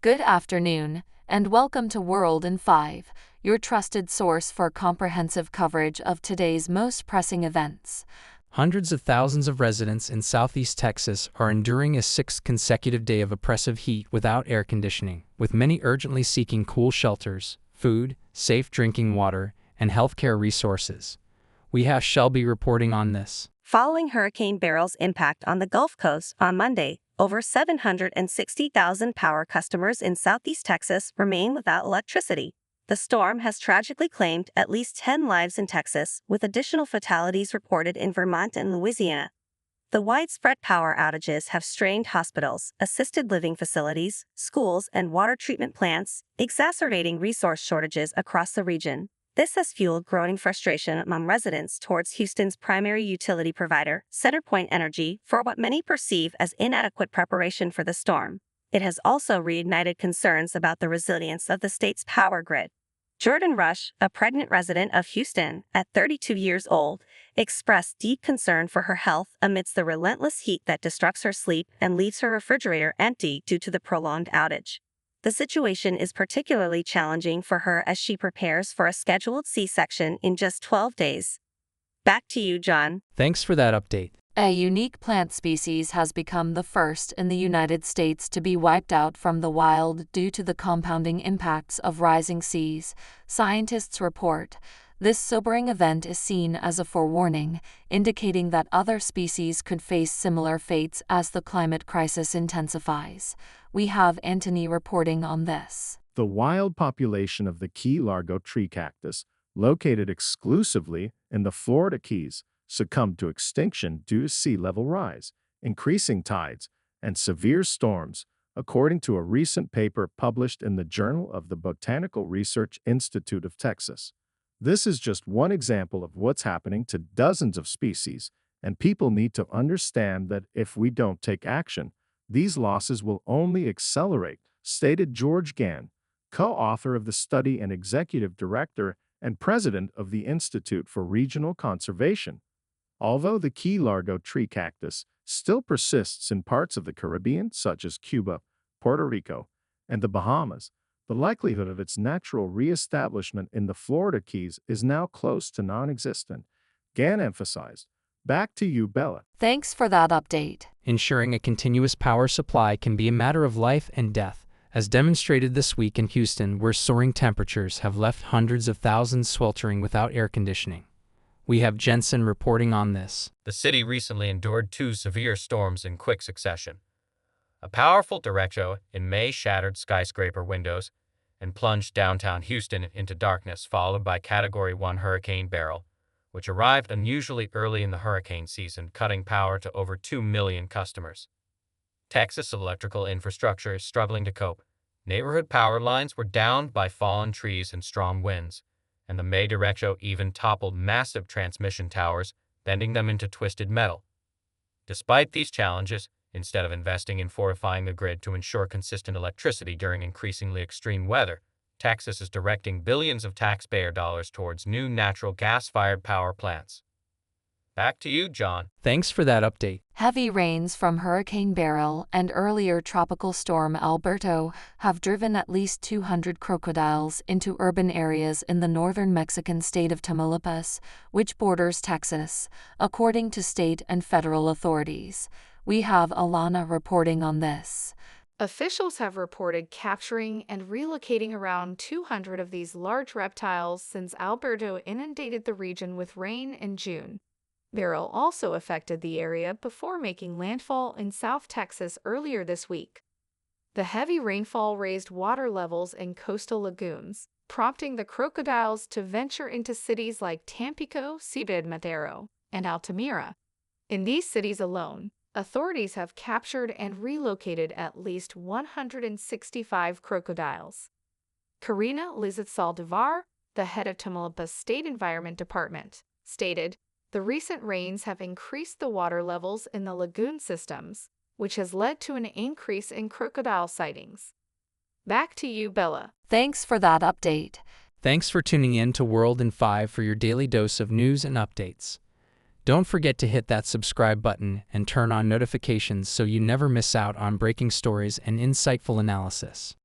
Good afternoon, and welcome to World in 5, your trusted source for comprehensive coverage of today's most pressing events. Hundreds of thousands of residents in southeast Texas are enduring a sixth consecutive day of oppressive heat without air conditioning, with many urgently seeking cool shelters, food, safe drinking water, and healthcare resources. We have Shelby reporting on this. Following Hurricane Beryl's impact on the Gulf Coast on Monday, over 760,000 power customers in southeast Texas remain without electricity. The storm has tragically claimed at least 10 lives in Texas, with additional fatalities reported in Vermont and Louisiana. The widespread power outages have strained hospitals, assisted living facilities, schools, and water treatment plants, exacerbating resource shortages across the region. This has fueled growing frustration among residents towards Houston's primary utility provider, CenterPoint Energy, for what many perceive as inadequate preparation for the storm. It has also reignited concerns about the resilience of the state's power grid. Jordan Rush, a pregnant resident of Houston at 32 years old, expressed deep concern for her health amidst the relentless heat that disrupts her sleep and leaves her refrigerator empty due to the prolonged outage. The situation is particularly challenging for her as she prepares for a scheduled C-section in just 12 days. Back to you, John. Thanks for that update. A unique plant species has become the first in the United States to be wiped out from the wild due to the compounding impacts of rising seas, scientists report. This sobering event is seen as a forewarning, indicating that other species could face similar fates as the climate crisis intensifies. We have Anthony reporting on this. The wild population of the Key Largo tree cactus, located exclusively in the Florida Keys, succumbed to extinction due to sea level rise, increasing tides, and severe storms, according to a recent paper published in the Journal of the Botanical Research Institute of Texas. This is just one example of what's happening to dozens of species, and people need to understand that if we don't take action, these losses will only accelerate, stated George Gann, co-author of the study and executive director and president of the Institute for Regional Conservation. Although the Key Largo tree cactus still persists in parts of the Caribbean, such as Cuba, Puerto Rico, and the Bahamas, the likelihood of its natural reestablishment in the Florida Keys is now close to non-existent, Gann emphasized. Back to you, Bella. Thanks for that update. Ensuring a continuous power supply can be a matter of life and death, as demonstrated this week in Houston, where soaring temperatures have left hundreds of thousands sweltering without air conditioning. We have Jensen reporting on this. The city recently endured two severe storms in quick succession. A powerful derecho in May shattered skyscraper windows and plunged downtown Houston into darkness, followed by Category 1 Hurricane Beryl, which arrived unusually early in the hurricane season, cutting power to over 2 million customers. Texas electrical infrastructure is struggling to cope. Neighborhood power lines were downed by fallen trees and strong winds, and the May derecho even toppled massive transmission towers, bending them into twisted metal. Despite these challenges, instead of investing in fortifying the grid to ensure consistent electricity during increasingly extreme weather, Texas is directing billions of taxpayer dollars towards new natural gas-fired power plants. Back to you, John. Thanks for that update. Heavy rains from Hurricane Beryl and earlier tropical storm Alberto have driven at least 200 crocodiles into urban areas in the northern Mexican state of Tamaulipas, which borders Texas, according to state and federal authorities. We have Alana reporting on this. Officials have reported capturing and relocating around 200 of these large reptiles since Alberto inundated the region with rain in June. Beryl also affected the area before making landfall in South Texas earlier this week. The heavy rainfall raised water levels in coastal lagoons, prompting the crocodiles to venture into cities like Tampico, Ciudad Madero, and Altamira. In these cities alone, authorities have captured and relocated at least 165 crocodiles. Karina Lizeth-Saldivar, the head of Tamaulipas State Environment Department, stated, "The recent rains have increased the water levels in the lagoon systems, which has led to an increase in crocodile sightings." Back to you, Bella. Thanks for that update. Thanks for tuning in to World in 5 for your daily dose of news and updates. Don't forget to hit that subscribe button and turn on notifications so you never miss out on breaking stories and insightful analysis.